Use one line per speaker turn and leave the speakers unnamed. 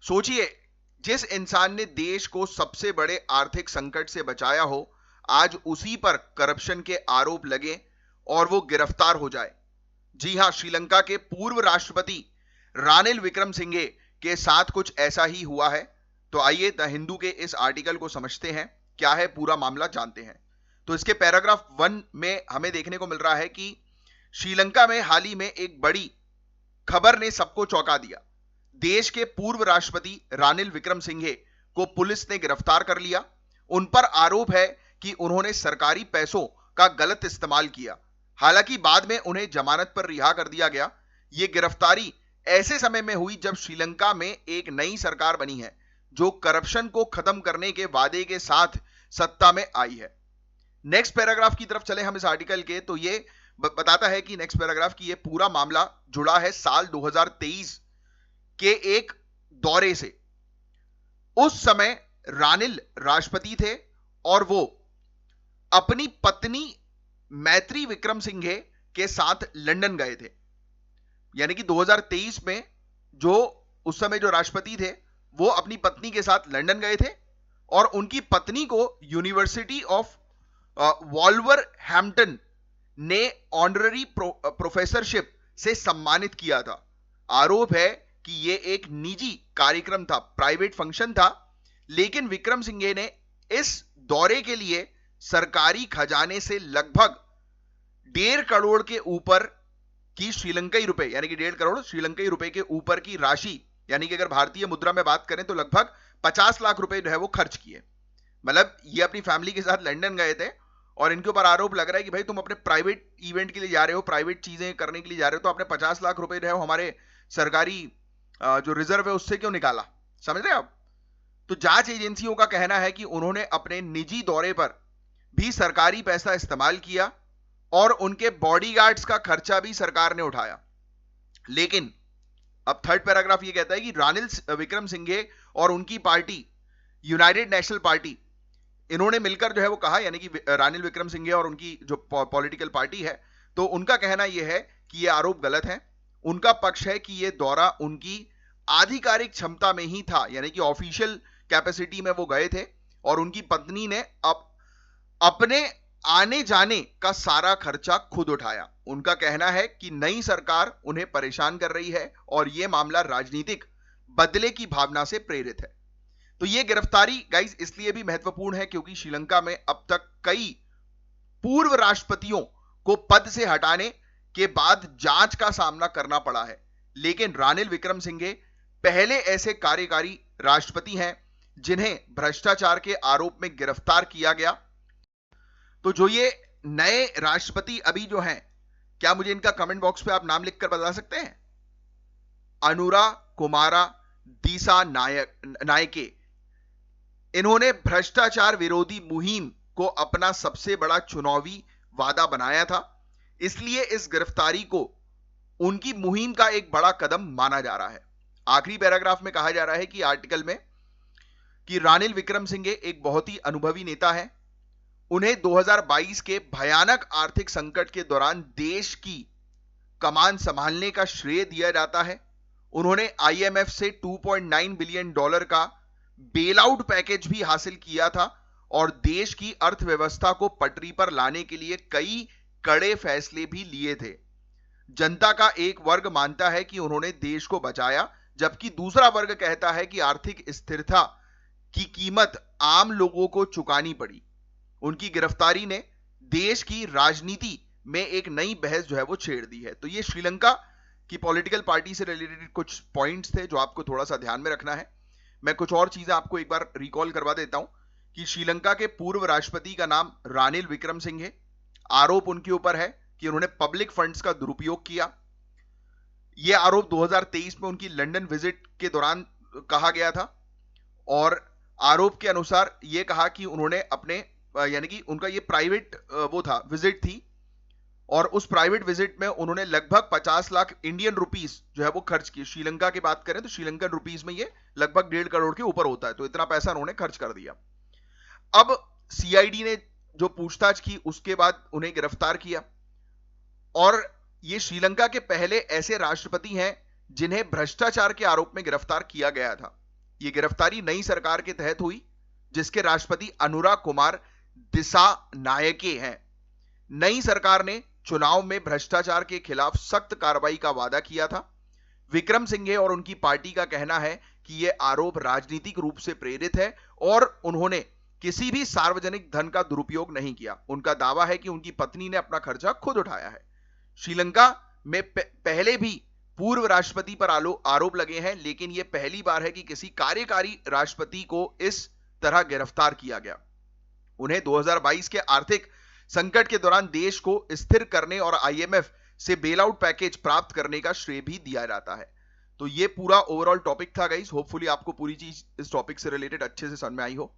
सोचिए, जिस इंसान ने देश को सबसे बड़े आर्थिक संकट से बचाया हो, आज उसी पर करप्शन के आरोप लगे और वो गिरफ्तार हो जाए। जी हां, श्रीलंका के पूर्व राष्ट्रपति रानिल विक्रमसिंघे के साथ कुछ ऐसा ही हुआ है। तो आइए द हिंदू के इस आर्टिकल को समझते हैं, क्या है पूरा मामला जानते हैं। तो इसके पैराग्राफ 1 में हमें देखने को मिल रहा है कि श्रीलंका में हाल ही में एक बड़ी खबर ने सबको चौंका दिया। देश के पूर्व राष्ट्रपति रानिल विक्रमसिंघे को पुलिस ने गिरफ्तार कर लिया। उन पर आरोप है कि उन्होंने सरकारी पैसों का गलत इस्तेमाल किया। हालांकि बाद में उन्हें जमानत पर रिहा कर दिया गया। यह गिरफ्तारी ऐसे समय में हुई जब श्रीलंका में एक नई सरकार बनी है जो करप्शन को खत्म करने के वादे के साथ सत्ता में आई है। नेक्स्ट पैराग्राफ की तरफ चले हम इस आर्टिकल के, तो ये बताता है कि नेक्स्ट पैराग्राफ की ये पूरा मामला जुड़ा है साल 2023 के एक दौरे से। उस समय रानिल राष्ट्रपति थे और वो अपनी पत्नी मैत्री विक्रमसिंघे के साथ लंदन गए थे। यानी कि 2023 में जो उस समय जो राष्ट्रपति थे वो अपनी पत्नी के साथ लंदन गए थे और उनकी पत्नी को यूनिवर्सिटी ऑफ वॉल्वरहैम्पटन ने ऑनररी प्रोफेसरशिप से सम्मानित किया था। आरोप है कि यह एक निजी कार्यक्रम था, प्राइवेट फंक्शन था, लेकिन विक्रमसिंघे ने इस दौरे के लिए सरकारी खजाने से लगभग 1.5 करोड़ के ऊपर की श्रीलंकाई रुपए, यानी कि 1.5 करोड़ श्रीलंकाई रुपए के ऊपर की राशि, यानी कि अगर भारतीय मुद्रा में बात करें तो लगभग 50 लाख रुपए जो है वो खर्च किए। मतलब ये अपनी फैमिली के साथ लंदन गए थे और इनके ऊपर आरोप लग रहा है कि भाई तुम अपने प्राइवेट इवेंट के लिए जा रहे हो, प्राइवेट चीजें करने के लिए जा रहे हो, तो आपने 50 लाख रुपए जो है हमारे सरकारी जो रिजर्व है उससे क्यों निकाला। समझ रहे आप। तो जांच एजेंसियों का कहना है कि उन्होंने अपने निजी दौरे पर भी सरकारी पैसा इस्तेमाल किया और उनके बॉडीगार्ड्स का खर्चा भी सरकार ने उठाया। लेकिन अब थर्ड पैराग्राफ ये कहता है कि रानिल विक्रमसिंघे और उनकी पार्टी यूनाइटेड नेशनल पार्टी, इन्होंने मिलकर जो है वो कहा, यानी कि रानिल विक्रमसिंघे और उनकी जो पॉलिटिकल पार्टी है, तो उनका कहना यह है कि ये आरोप गलत है। उनका पक्ष है कि ये दौरा उनकी आधिकारिक क्षमता में ही था, यानी कि ऑफिशियल कैपेसिटी में वो गए थे और उनकी पत्नी ने अपने आने जाने का सारा खर्चा खुद उठाया। उनका कहना है कि नई सरकार उन्हें परेशान कर रही है और यह मामला राजनीतिक बदले की भावना से प्रेरित है। तो यह गिरफ्तारी गाइस इसलिए भी महत्वपूर्ण है क्योंकि श्रीलंका में अब तक कई पूर्व राष्ट्रपतियों को पद से हटाने के बाद जांच का सामना करना पड़ा है, लेकिन रानिल विक्रमसिंघे पहले ऐसे कार्यकारी राष्ट्रपति हैं जिन्हें भ्रष्टाचार के आरोप में गिरफ्तार किया गया। तो जो ये नए राष्ट्रपति अभी जो हैं, क्या मुझे इनका कमेंट बॉक्स पे आप नाम लिखकर बता सकते हैं? अनुरा कुमारा दिसा नायके। इन्होंने भ्रष्टाचार विरोधी मुहिम को अपना सबसे बड़ा चुनावी वादा बनाया था, इसलिए इस गिरफ्तारी को उनकी मुहिम का एक बड़ा कदम माना जा रहा है। आखिरी पैराग्राफ में कहा जा रहा है कि आर्टिकल में कि रानिल विक्रमसिंघे एक बहुत ही अनुभवी नेता है। उन्हें 2022 के भयानक आर्थिक संकट के दौरान देश की कमान संभालने का श्रेय दिया जाता है। उन्होंने आईएमएफ से $2.9 बिलियन का बेल आउट पैकेज भी हासिल किया था और देश की अर्थव्यवस्था को पटरी पर लाने के लिए कई कड़े फैसले भी लिए थे। जनता का एक वर्ग मानता है कि उन्होंने देश को बचाया, जबकि दूसरा वर्ग कहता है कि आर्थिक स्थिरता की कीमत आम लोगों को चुकानी पड़ी। उनकी गिरफ्तारी ने देश की राजनीति में एक नई बहस जो है वो छेड़ दी है। तो ये श्रीलंका की पॉलिटिकल पार्टी से रिलेटेड कुछ पॉइंट्स थे जो आपको थोड़ा सा ध्यान में रखना है। मैं कुछ और चीजें आपको एक बार रिकॉल करवा देता हूं कि श्रीलंका के पूर्व राष्ट्रपति का नाम रानिल विक्रमसिंघे। आरोप उनके ऊपर है कि उन्होंने पब्लिक फंड्स का दुरुपयोग किया। यह आरोप 2023 में उनकी लंदन विजिट के दौरान कहा गया था और आरोप के अनुसार यह कहा कि उन्होंने अपने, यानी कि उनका यह प्राइवेट वो था, विजिट थी और उस प्राइवेट विजिट में उन्होंने लगभग 50 लाख इंडियन रुपीस जो है वो खर्च किए। श्रीलंका की बात करें तो श्रीलंकन रुपीस में ये लगभग 1.5 करोड़ के ऊपर होता है, तो इतना पैसा उन्होंने खर्च कर दिया। अब सीआईडी ने जो पूछताछ की उसके बाद उन्हें गिरफ्तार किया और ये श्रीलंका के पहले ऐसे राष्ट्रपति हैं जिन्हें भ्रष्टाचार के आरोप में गिरफ्तार किया गया था। यह गिरफ्तारी नई सरकार के तहत हुई, जिसके राष्ट्रपति अनुराग कुमार दिसानायके हैं। नई सरकार ने चुनाव में भ्रष्टाचार के खिलाफ सख्त कार्रवाई का वादा किया था। विक्रम सिंघे और उनकी पार्टी का कहना है कि यह आरोप राजनीतिक रूप से प्रेरित है और उन्होंने किसी भी सार्वजनिक धन का दुरुपयोग नहीं किया। उनका दावा है कि उनकी पत्नी ने अपना खर्चा खुद उठाया है। श्रीलंका में पहले भी पूर्व राष्ट्रपति पर आरोप लगे हैं, लेकिन यह पहली बार है कि किसी कार्यकारी राष्ट्रपति को इस तरह गिरफ्तार किया गया। उन्हें 2022 के आर्थिक संकट के दौरान देश को स्थिर करने और आईएमएफ से बेल आउट पैकेज प्राप्त करने का श्रेय भी दिया जाता है। तो ये पूरा ओवरऑल टॉपिक था गाइस। होपफुली आपको पूरी चीज इस टॉपिक से रिलेटेड अच्छे से समझ में आई हो।